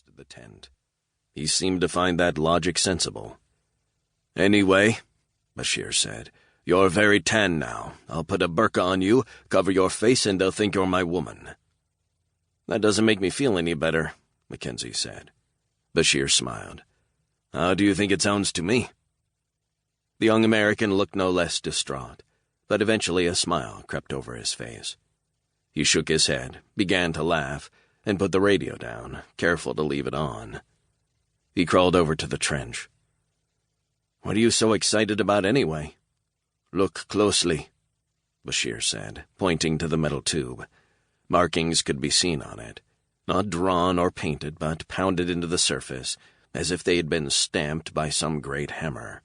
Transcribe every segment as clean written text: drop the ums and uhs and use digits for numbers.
exited the tent. He seemed to find that logic sensible. "Anyway," Bashir said, "you're very tan now. I'll put a burqa on you, cover your face, and they'll think you're my woman." "That doesn't make me feel any better," Mackenzie said. Bashir smiled. "How do you think it sounds to me?" The young American looked no less distraught, but eventually a smile crept over his face. He shook his head, began to laugh, and put the radio down, careful to leave it on. He crawled over to the trench. "What are you so excited about anyway?" "Look closely," Bashir said, pointing to the metal tube. Markings could be seen on it, not drawn or painted, but pounded into the surface, as if they had been stamped by some great hammer.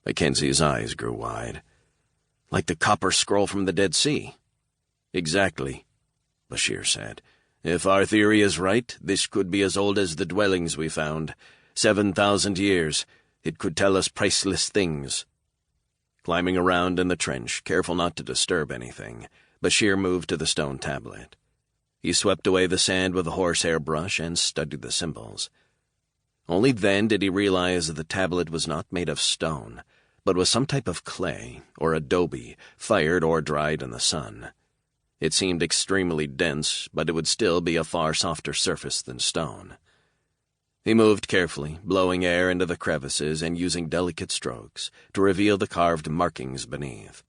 Mackenzie's eyes grew wide. "Like the copper scroll from the Dead Sea." "Exactly," Bashir said. "If our theory is right, this could be as old as the dwellings we found. 7,000 years. It could tell us priceless things." Climbing around in the trench, careful not to disturb anything, Bashir moved to the stone tablet. He swept away the sand with a horsehair brush and studied the symbols. Only then did he realize that the tablet was not made of stone, but was some type of clay or adobe, fired or dried in the sun. It seemed extremely dense, but it would still be a far softer surface than stone. He moved carefully, blowing air into the crevices and using delicate strokes to reveal the carved markings beneath.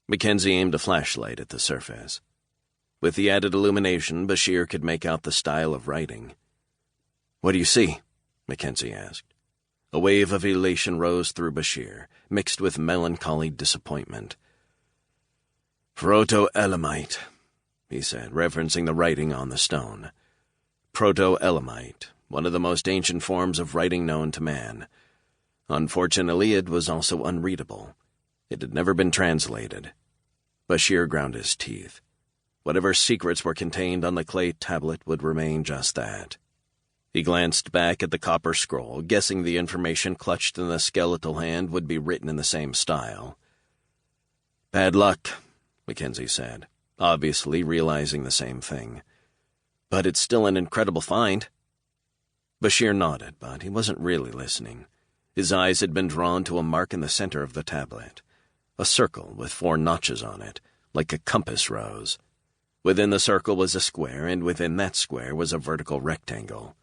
Mackenzie aimed a flashlight at the surface. With the added illumination, Bashir could make out the style of writing. "What do you see?" Mackenzie asked. A wave of elation rose through Bashir, mixed with melancholy disappointment. "Proto-Elamite," he said, referencing the writing on the stone. Proto-Elamite, one of the most ancient forms of writing known to man. Unfortunately, it was also unreadable. It had never been translated. Bashir ground his teeth. Whatever secrets were contained on the clay tablet would remain just that. He glanced back at the copper scroll, guessing the information clutched in the skeletal hand would be written in the same style. "Bad luck," Mackenzie said, obviously realizing the same thing. "But it's still an incredible find." Bashir nodded, but he wasn't really listening. His eyes had been drawn to a mark in the center of the tablet, a circle with 4 notches on it, like a compass rose. Within the circle was a square, and within that square was a vertical rectangle.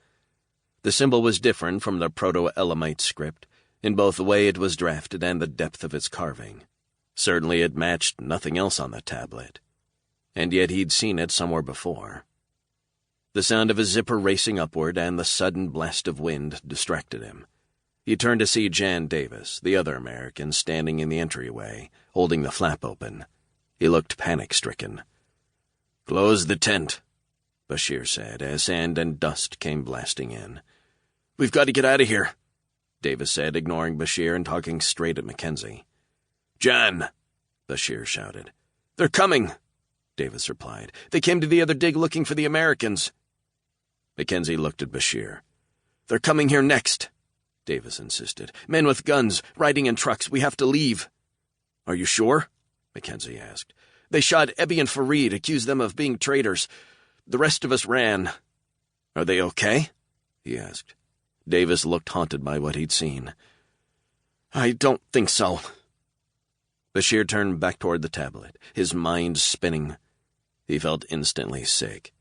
The symbol was different from the Proto-Elamite script, in both the way it was drafted and the depth of its carving. Certainly it matched nothing else on the tablet. And yet he'd seen it somewhere before. The sound of a zipper racing upward and the sudden blast of wind distracted him. He turned to see Jan Davis, the other American, standing in the entryway, holding the flap open. He looked panic-stricken. "Close the tent," Bashir said, as sand and dust came blasting in. "We've got to get out of here," Davis said, ignoring Bashir and talking straight at Mackenzie. "Jan!" Bashir shouted. "They're coming," Davis replied. "They came to the other dig looking for the Americans." Mackenzie looked at Bashir. "They're coming here next," Davis insisted. "Men with guns, riding in trucks. We have to leave." "Are you sure?" Mackenzie asked. "They shot Ebby and Fareed, accused them of being traitors. The rest of us ran." "Are they okay?" he asked. Davis looked haunted by what he'd seen. "I don't think so." Bashir turned back toward the tablet, his mind spinning. He felt instantly sick.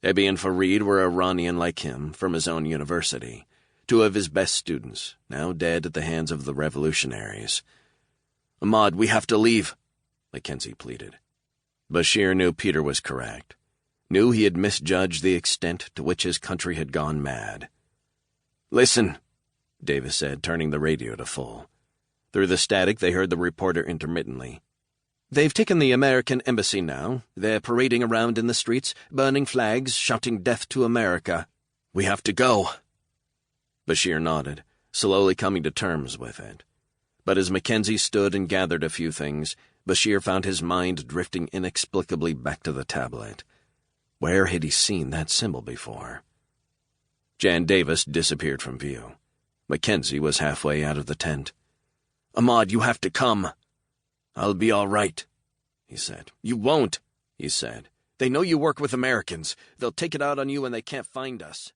Ebby and Fareed were Iranian like him, from his own university. 2 of his best students, now dead at the hands of the revolutionaries. "Ahmad, we have to leave," Mackenzie pleaded. Bashir knew Peter was correct. Knew he had misjudged the extent to which his country had gone mad. "Listen," Davis said, turning the radio to full. Through the static, they heard the reporter intermittently. "They've taken the American embassy now. They're parading around in the streets, burning flags, shouting death to America. We have to go." Bashir nodded, slowly coming to terms with it. But as Mackenzie stood and gathered a few things, Bashir found his mind drifting inexplicably back to the tablet. Where had he seen that symbol before? Jan Davis disappeared from view. Mackenzie was halfway out of the tent. "Ahmad, you have to come." "I'll be all right," he said. "You won't," he said. "They know you work with Americans. They'll take it out on you when they can't find us."